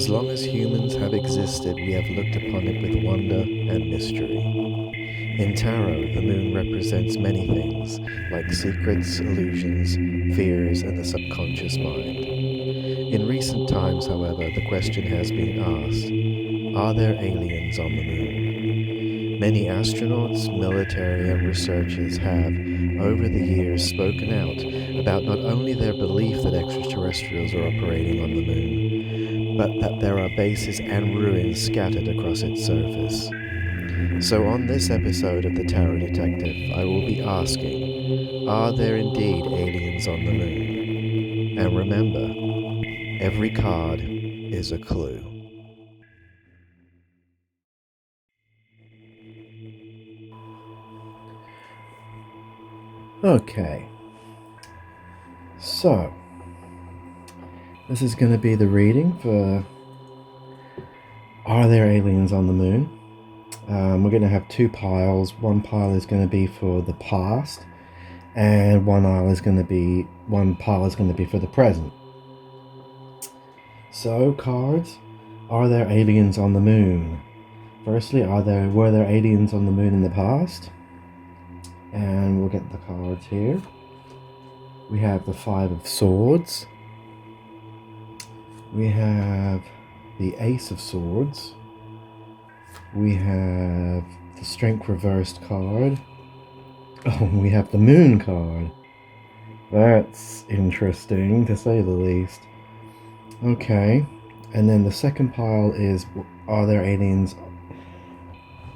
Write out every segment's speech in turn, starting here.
as long as humans have existed, we have looked upon it with wonder and mystery. In tarot, the moon represents many things, like secrets, illusions, fears, and the subconscious mind. In recent times, however, the question has been asked, are there aliens on the moon? Many astronauts, military, and researchers have, over the years, spoken out about not only their belief that extraterrestrials are operating on the moon, but that there are bases and ruins scattered across its surface. So, on this episode of The Tarot Detective, I will be asking, are there indeed aliens on the moon? And remember, every card is a clue. Okay, so this is going to be the reading for Are There Aliens on the Moon? We're going to have two piles. One pile is going to be for the past, and one pile is going to be for the present. So, cards, are there aliens on the moon? Firstly, were there aliens on the moon in the past? And we'll get the cards here. We have the Five of Swords. We have the Ace of Swords. We have the Strength reversed card. Oh, we have the Moon card. That's interesting, to say the least. Okay, and then the second pile is, are there aliens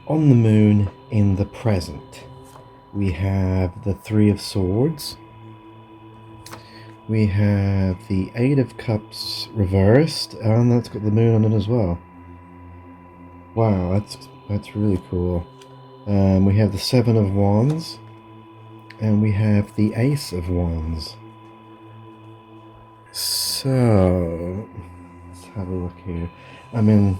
on the moon in the present? We have the Three of Swords. We have the Eight of Cups reversed, and that's got the moon on it as well. Wow, that's really cool. We have the Seven of Wands, and we have the Ace of Wands. So let's have a look here. I mean,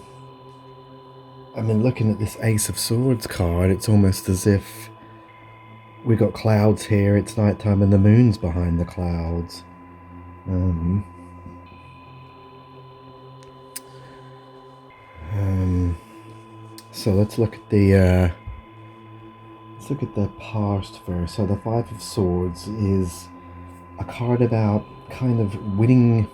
looking at this Ace of Swords card, it's almost as if we got clouds here. It's nighttime, and the moon's behind the clouds. So let's look at the past first. So the Five of Swords is a card about kind of winning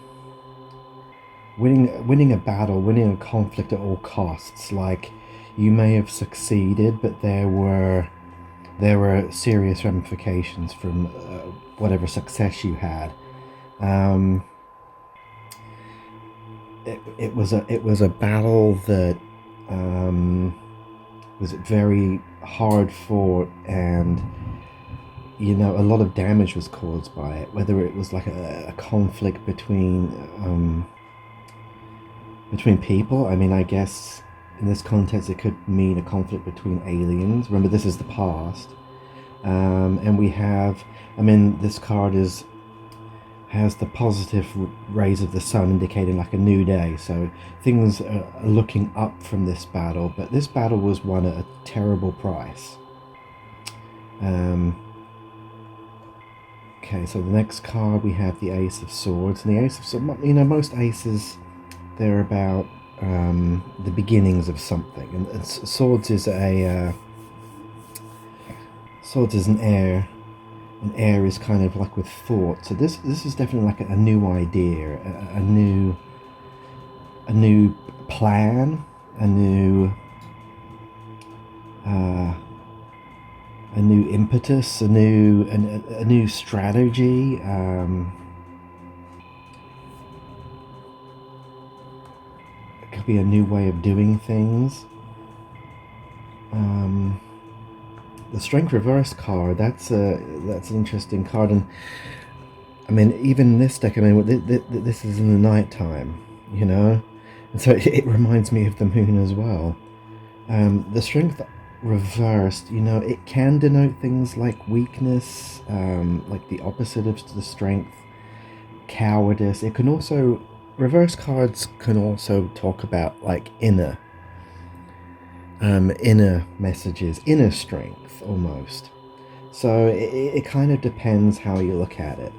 a battle, winning a conflict at all costs. Like, you may have succeeded, but there were serious ramifications from whatever success you had. It was a battle that was very hard fought, and a lot of damage was caused by it. Whether it was like a conflict between people. I mean, I guess in this context it could mean a conflict between aliens. Remember, this is the past, and we have. I mean, this card has the positive rays of the sun, indicating like a new day. So things are looking up from this battle, but this battle was won at a terrible price. Okay, so the next card we have the Ace of Swords, and the Ace of Swords, most aces, they're about the beginnings of something, and swords is an air. And air is kind of like with thought. So this is definitely like a new idea, a new plan, a new impetus, a new strategy. It could be a new way of doing things. The Strength Reverse card, that's an interesting card, and I mean, even in this deck, I mean, this is in the night time, and so it reminds me of the moon as well. The Strength Reversed, it can denote things like weakness, like the opposite of the Strength, cowardice. It can also, reverse cards can also talk about like inner messages, inner strength almost. So it kind of depends how you look at it.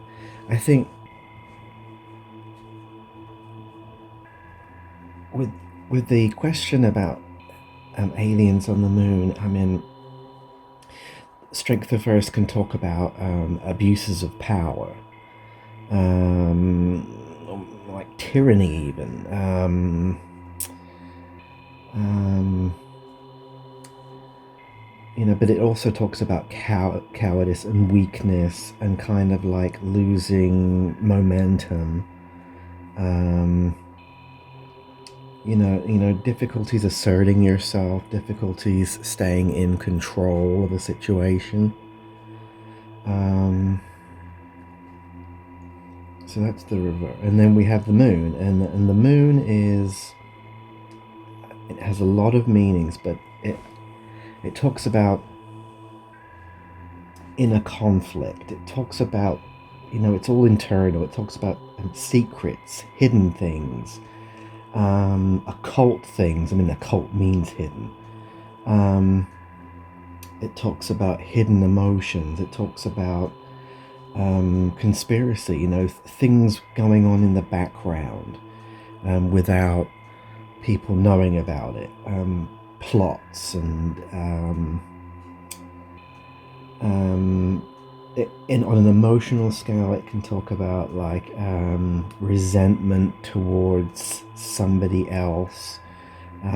I think with with the question about aliens on the moon, I mean, Strength of Verse can talk about abuses of power, um, like tyranny, even. But it also talks about cowardice and weakness and kind of like losing momentum. Difficulties asserting yourself, difficulties staying in control of a situation. So that's the reverse. And then we have the moon, and the moon it has a lot of meanings, but it talks about inner conflict. It talks about, it's all internal. It talks about secrets, hidden things, occult things. I mean, occult means hidden. It talks about hidden emotions. It talks about conspiracy, things going on in the background without people knowing about it. Plots and on an emotional scale, it can talk about like resentment towards somebody else. It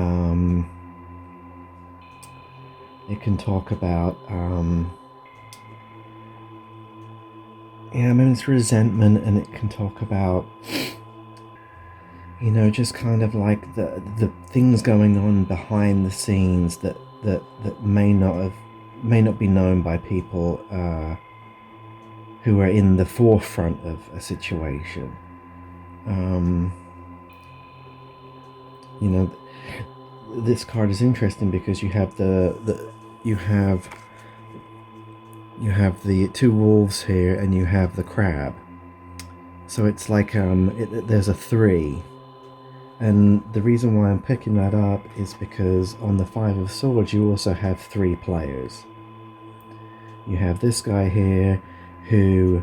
can talk about it's resentment, and it can talk about just kind of like the things going on behind the scenes that may not be known by people who are in the forefront of a situation. This card is interesting because you have you have the two wolves here, and you have the crab. So it's like there's a 3. And the reason why I'm picking that up is because on the 5 of Swords, you also have 3 players. You have this guy here who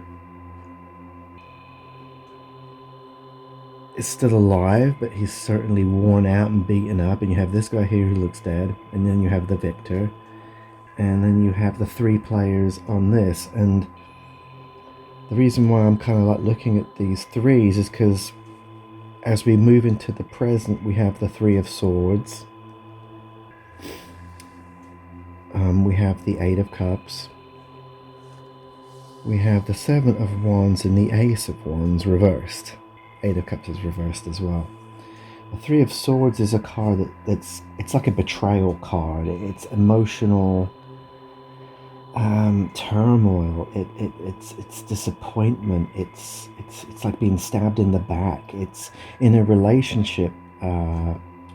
is still alive, but he's certainly worn out and beaten up. And you have this guy here who looks dead. And then you have the victor. And then you have the 3 players on this. And the reason why I'm kind of like looking at these 3s is because as we move into the present, we have the 3 of Swords. We have the 8 of Cups. We have the 7 of Wands and the Ace of Wands reversed. 8 of Cups is reversed as well. The 3 of Swords is a card it's like a betrayal card. It's emotional turmoil. It's disappointment. It's like being stabbed in the back. It's in a relationship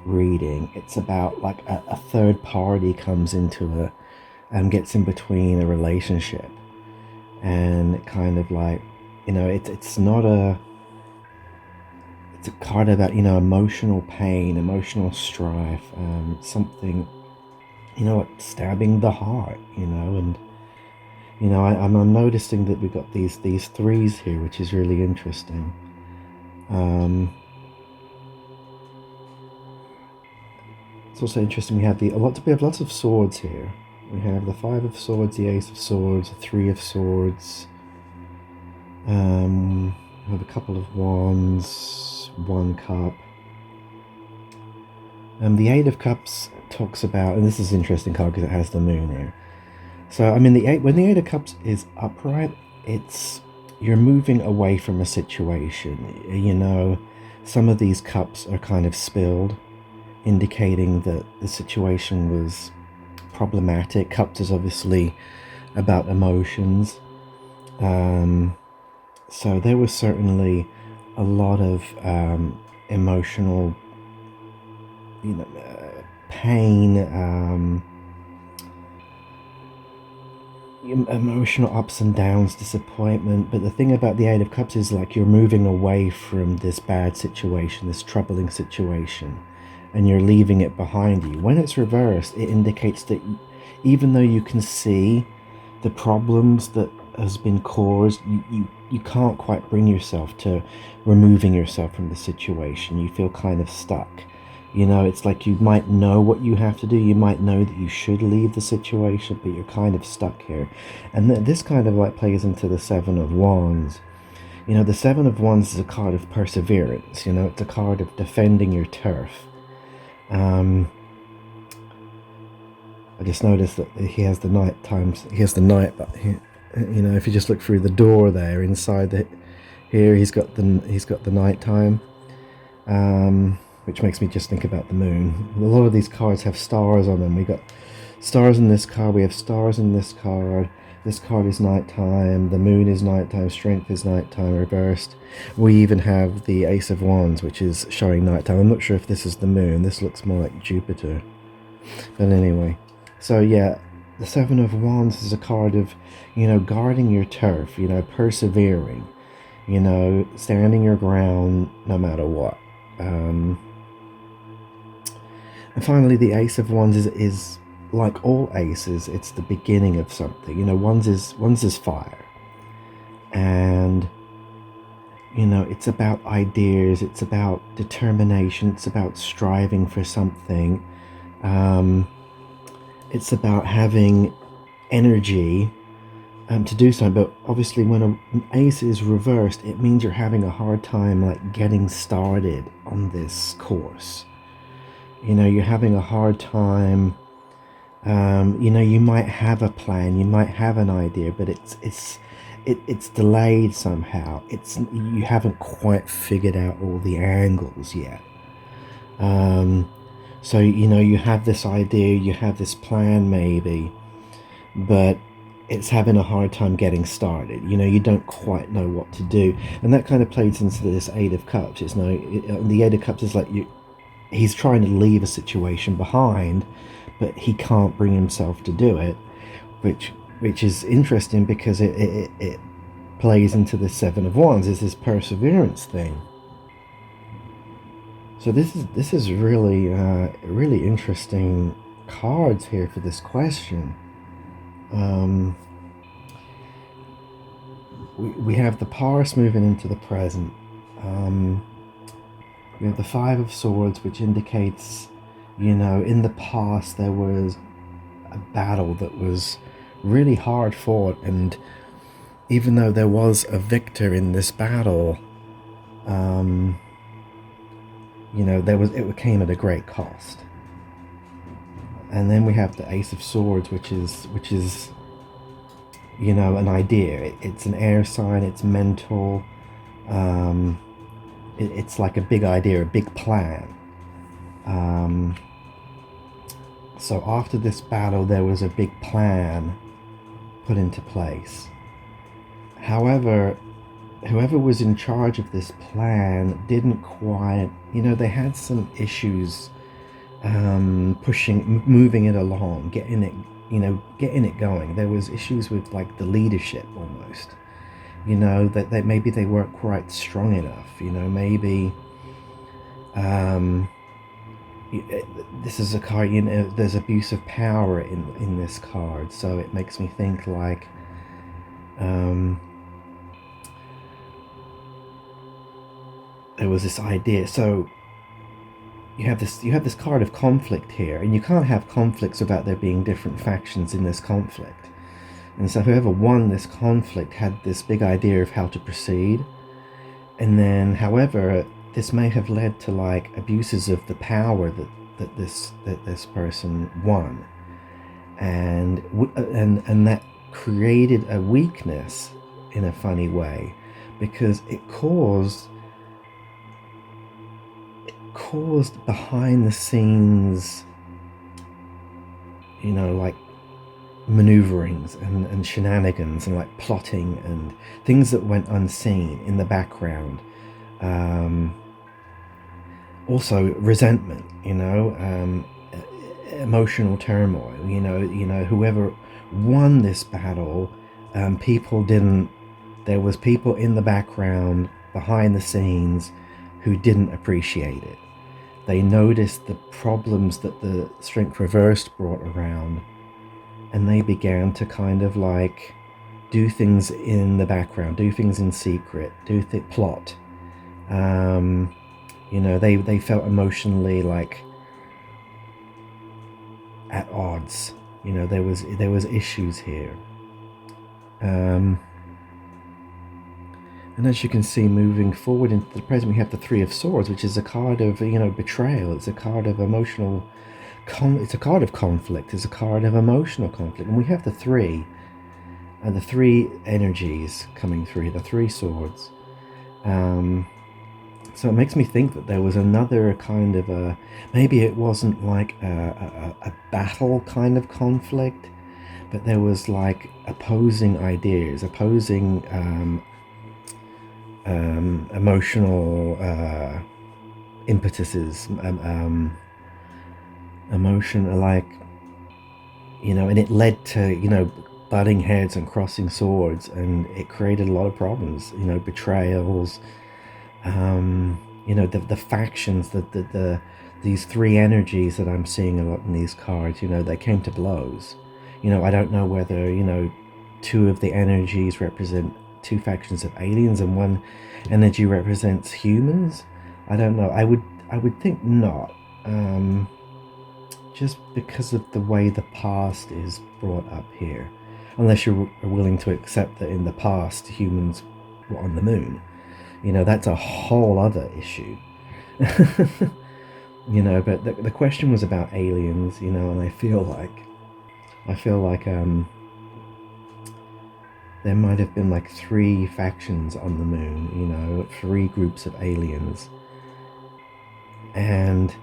reading. It's about like a third party comes into gets in between a relationship, and it kind of like it's not a. It's a card about emotional pain, emotional strife, something stabbing the heart, and I'm noticing that we've got these 3s here, which is really interesting. It's also interesting. We have lots of swords here. We have the 5 of Swords, the Ace of Swords, the 3 of Swords. We have a couple of Wands, 1 Cup. The 8 of Cups talks about, and this is an interesting card because it has the moon here. So I mean, when the 8 of Cups is upright, you're moving away from a situation. Some of these cups are kind of spilled, indicating that the situation was problematic. Cups is obviously about emotions. So there was certainly a lot of emotional pain, emotional ups and downs, disappointment. But the thing about the 8 of Cups is like you're moving away from this bad situation, this troubling situation, and you're leaving it behind you. When it's reversed, it indicates that even though you can see the problems that has been caused, you can't quite bring yourself to removing yourself from the situation. You feel kind of stuck. You know, it's like you might know what you have to do. You might know that you should leave the situation, but you're kind of stuck here. And this kind of like plays into the Seven of Wands. You know, the Seven of Wands is a card of perseverance. You know, it's a card of defending your turf. I just noticed that he has the night times. He has the night, but you know, if you just look through the door there, inside the here, he's got the night time, which makes me just think about the moon. A lot of these cards have stars on them. We got stars in this card. We have stars in this card. This card is nighttime. The moon is nighttime. Strength is nighttime reversed. We even have the Ace of Wands, which is showing nighttime. I'm not sure if this is the moon. This looks more like Jupiter. But anyway, so yeah, the Seven of Wands is a card of, you know, guarding your turf, you know, persevering, you know, standing your ground no matter what. And finally, the Ace of Wands is like all aces, it's the beginning of something. You know, wands is fire, and you know, it's about ideas, it's about determination, it's about striving for something. It's about having energy to do something. But obviously, when an ace is reversed, it means you're having a hard time like getting started on this course. You know, you're having a hard time. You know, you might have a plan, you might have an idea, but it's delayed somehow. You haven't quite figured out all the angles yet. So you know, you have this idea, you have this plan maybe, but it's having a hard time getting started. You know, you don't quite know what to do, and that kind of plays into this Eight of Cups. It's the Eight of Cups is like he's trying to leave a situation behind, but he can't bring himself to do it, which is interesting because it plays into the Seven of Wands, is this perseverance thing. So this is really really interesting cards here for this question. We have the past moving into the present. We have the Five of Swords, which indicates, you know, in the past there was a battle that was really hard fought, and even though there was a victor in this battle, you know, it came at a great cost. And then we have the Ace of Swords, which is you know, an idea. It's an air sign. It's mental. It's like a big idea, a big plan. So after this battle, there was a big plan put into place. However, whoever was in charge of this plan didn't quite, you know, they had some issues moving it along, getting it going. There was issues with like the leadership almost, you know, that maybe they weren't quite strong enough, you know, maybe this is a card, you know, there's abuse of power in this card, so it makes me think like there was this idea. So you have this card of conflict here, and you can't have conflicts without there being different factions in this conflict. And so whoever won this conflict had this big idea of how to proceed, and then however this may have led to like abuses of the power that this person won, and that created a weakness in a funny way, because it caused behind the scenes, you know, like maneuverings and shenanigans and like plotting and things that went unseen in the background. Also resentment, you know, emotional turmoil, you know, whoever won this battle, there was people in the background behind the scenes who didn't appreciate it. They noticed the problems that the Strength Reversed brought around, and they began to kind of like do things in the background, do things in secret, plot, They felt emotionally like at odds. There was issues here. Um, and as you can see, moving forward into the present, we have the Three of Swords, which is a card of betrayal. It's a card of emotional. It's a card of conflict. It's a card of emotional conflict, and we have the three energies coming through, the Three Swords. So it makes me think that there was another kind of maybe it wasn't like a battle kind of conflict, but there was like opposing ideas, opposing emotional impetuses, emotion like, and it led to, butting heads and crossing swords, and it created a lot of problems, betrayals, the factions, these three energies that I'm seeing a lot in these cards, they came to blows. I don't know whether, two of the energies represent two factions of aliens and one energy represents humans. I don't know. I would think not. Just because of the way the past is brought up here. Unless you're willing to accept that in the past humans were on the moon. That's a whole other issue. But the question was about aliens, and I feel like there might have been like three factions on the moon, three groups of aliens. And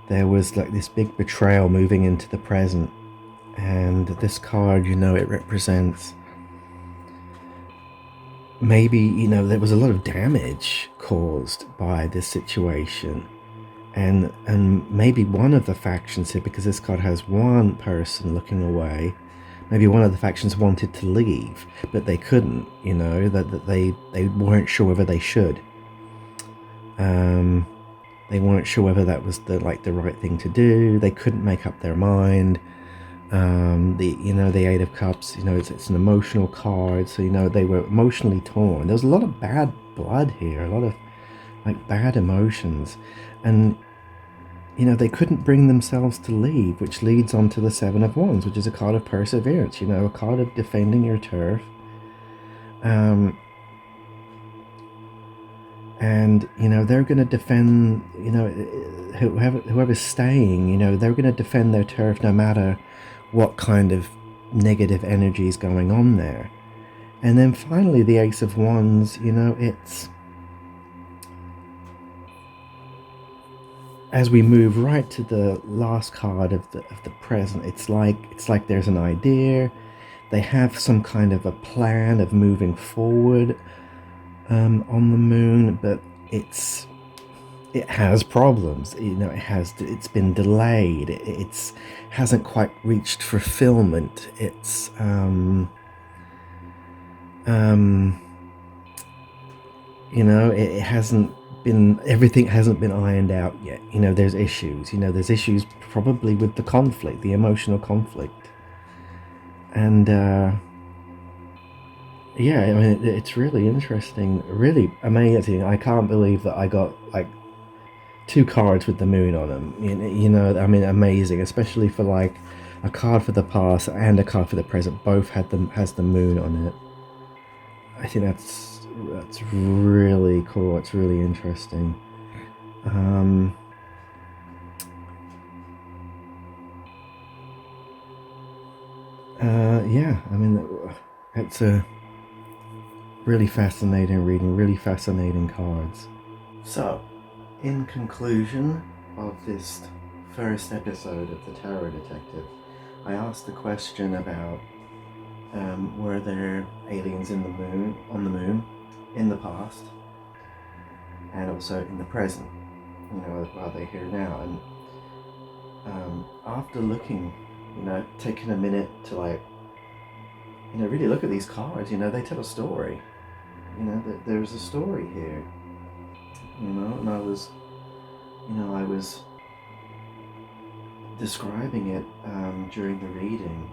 there was like this big betrayal moving into the present. And this card, it represents maybe, there was a lot of damage caused by this situation. And maybe one of the factions here, because this card has one person looking away, maybe one of the factions wanted to leave, but they couldn't, that they weren't sure whether they should. They weren't sure whether that was the right thing to do. They couldn't make up their mind. The Eight of Cups, it's an emotional card, so they were emotionally torn. There was a lot of bad blood here, a lot of like bad emotions, and they couldn't bring themselves to leave, which leads on to the Seven of Wands, which is a card of perseverance, a card of defending your turf. And they're going to defend, whoever's staying, they're going to defend their turf no matter what kind of negative energy is going on there. And then finally the Ace of Wands, it's, as we move right to the last card of the present, it's like there's an idea. They have some kind of a plan of moving forward on the moon, but it has problems. It's been delayed. It's hasn't quite reached fulfillment. It hasn't been, everything hasn't been ironed out yet. There's issues. There's issues probably with the conflict, the emotional conflict, and yeah, I mean, it's really interesting, really amazing. I can't believe that I got like two cards with the moon on them. I mean, amazing, especially for like a card for the past and a card for the present. Both has the moon on it. I think that's really cool. It's really interesting. Yeah, I mean, it's a really fascinating reading, really fascinating cards. So, in conclusion of this first episode of The Tarot Detective, I asked the question about were there aliens on the moon, in the past, and also in the present? Are they here now? And after looking, taking a minute to really look at these cards, they tell a story. There's a story here. And I was describing it during the reading,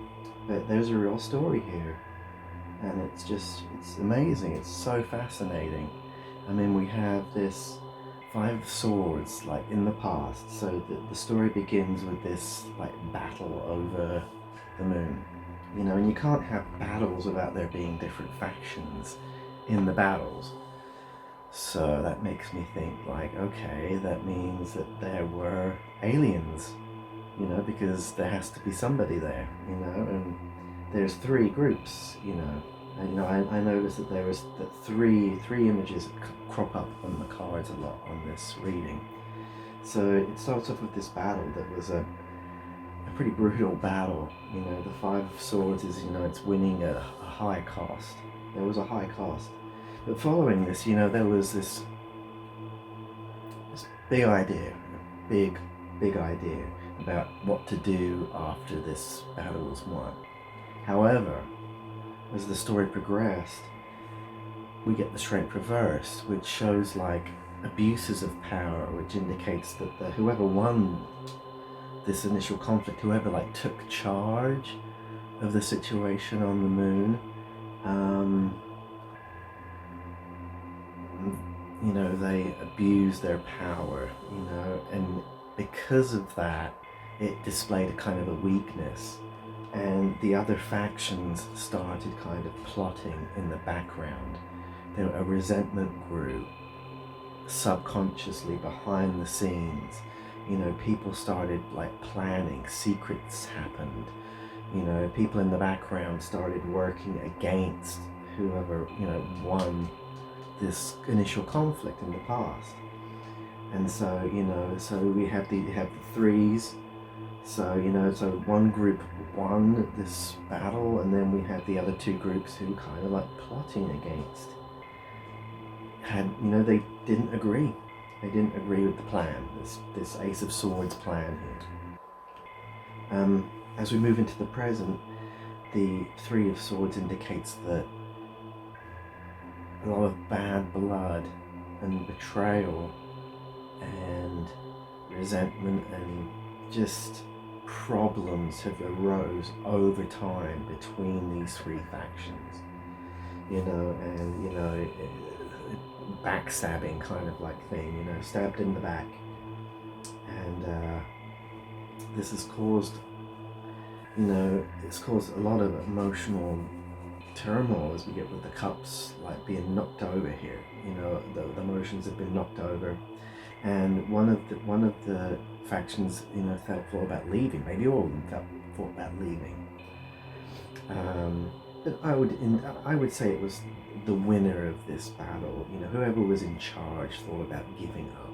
but there's a real story here, and it's amazing. It's so fascinating. I mean, we have this five swords, like in the past. So the story begins with this like battle over the moon, you know, and you can't have battles without there being different factions in the battles. So that makes me think like, okay, that means that there were aliens, you know, because there has to be somebody there, you know, and there's three groups, you know. And, you know, I noticed that there was the three images that crop up on the cards a lot on this reading. So it starts off with this battle that was a pretty brutal battle. You know, the Five of Swords is, you know, it's winning at a high cost. There was a high cost. But following this, you know, there was this big idea, big idea about what to do after this battle was won. However, as the story progressed, we get the strength reversed, which shows like abuses of power, which indicates that whoever won this initial conflict, whoever like took charge of the situation on the moon, you know, they abused their power, you know, and because of that, it displayed a kind of a weakness. And the other factions started kind of plotting in the background. A resentment grew subconsciously behind the scenes. You know, people started like planning, secrets happened. You know, people in the background started working against whoever, you know, won this initial conflict in the past. And so, you know, so we have the threes. So, you know, so one group won this battle, and then we have the other two groups who kind of like plotting against. You know, they didn't agree. They didn't agree with the plan, this Ace of Swords plan here. As we move into the present, the Three of Swords indicates that a lot of bad blood and betrayal and resentment and just problems have arose over time between these three factions, you know, and, you know, backstabbing kind of like thing, you know, stabbed in the back. And this has caused, you know, it's caused a lot of emotional turmoil as we get with the cups like being knocked over here. You know, the emotions have been knocked over, and one of the factions, you know, thought about leaving. Maybe all of them thought about leaving. But I would say it was the winner of this battle. You know, whoever was in charge thought about giving up,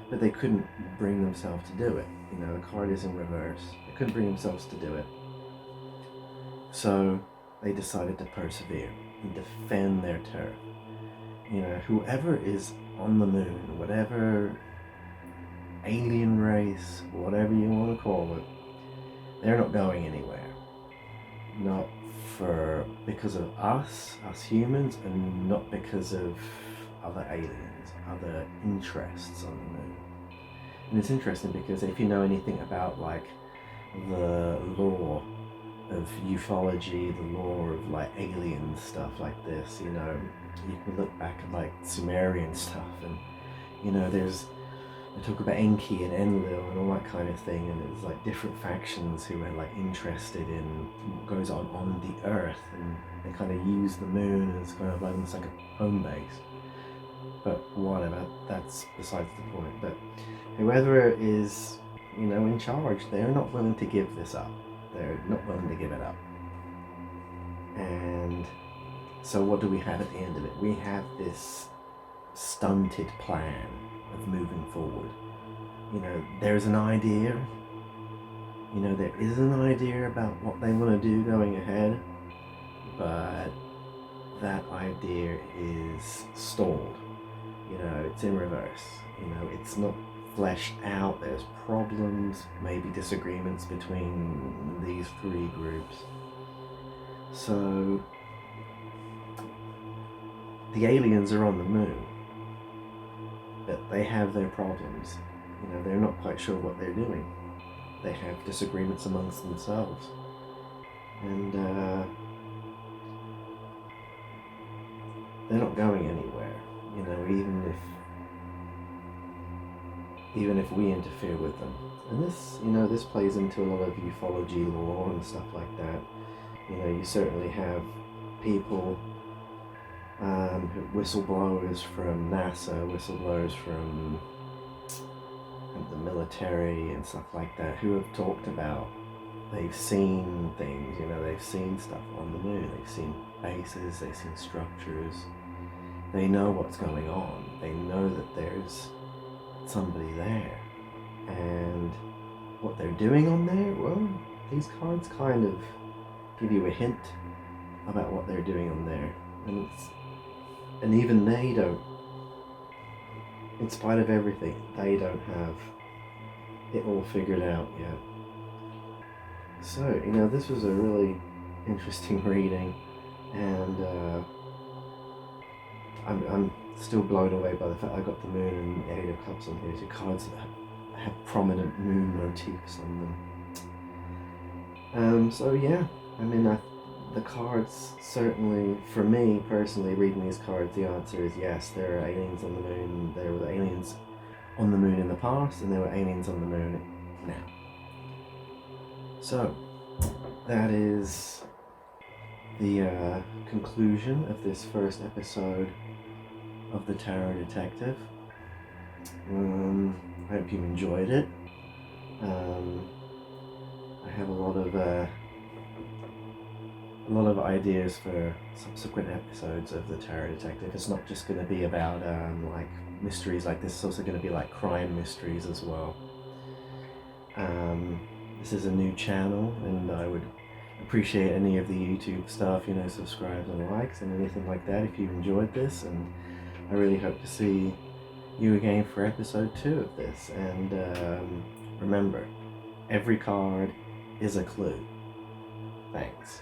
but they couldn't bring themselves to do it. You know, the card is in reverse. They couldn't bring themselves to do it. So they decided to persevere and defend their turf. You know, whoever is on the moon, whatever alien race, whatever you want to call it, they're not going anywhere. Not because of us humans, and not because of other aliens, other interests on the moon. And it's interesting because if you know anything about like the lore of ufology, the lore of like alien stuff like this, you know, you can look back at like Sumerian stuff, and you know, they talk about Enki and Enlil and all that kind of thing, and it's like different factions who are like interested in what goes on the Earth, and they kind of use the moon as kind of like almost like a home base. But whatever, that's besides the point. But whoever is, you know, in charge, they're not willing to give this up. They're not willing to give it up. And so what do we have at the end of it? We have this stunted plan of moving forward. You know, there's an idea. You know, there is an idea about what they want to do going ahead, but that idea is stalled. You know, it's in reverse. You know, it's not fleshed out. There's problems, maybe disagreements between these three groups. So the aliens are on the moon, but they have their problems. You know, they're not quite sure what they're doing. They have disagreements amongst themselves. And they're not going anywhere. You know, even if even if we interfere with them. And this, this plays into a lot of ufology lore and stuff like that. You certainly have people, whistleblowers from NASA, whistleblowers from the military and stuff like that, who have talked about they've seen things, they've seen stuff on the moon, they've seen bases, they've seen structures, they know what's going on, they know that there's somebody there, and what they're doing on there, well, these cards kind of give you a hint about what they're doing on there, and even they don't, in spite of everything, they don't have it all figured out yet. So, this was a really interesting reading, and I'm still blown away by the fact I got the moon and the 8 of cups on here, two cards that have prominent moon motifs on them. So yeah, the cards certainly, for me personally, reading these cards, the answer is yes, there are aliens on the moon. There were aliens on the moon in the past, and there were aliens on the moon now. So, that is the conclusion of this first episode of the Tarot Detective. I hope you enjoyed it. I have a lot of ideas for subsequent episodes of the Tarot Detective. It's not just going to be about like mysteries like this. It's also going to be like crime mysteries as well. This is a new channel, and I would appreciate any of the YouTube stuff, subscribes and likes and anything like that if you enjoyed this, and I really hope to see you again for episode 2 of this. And remember, every card is a clue. Thanks.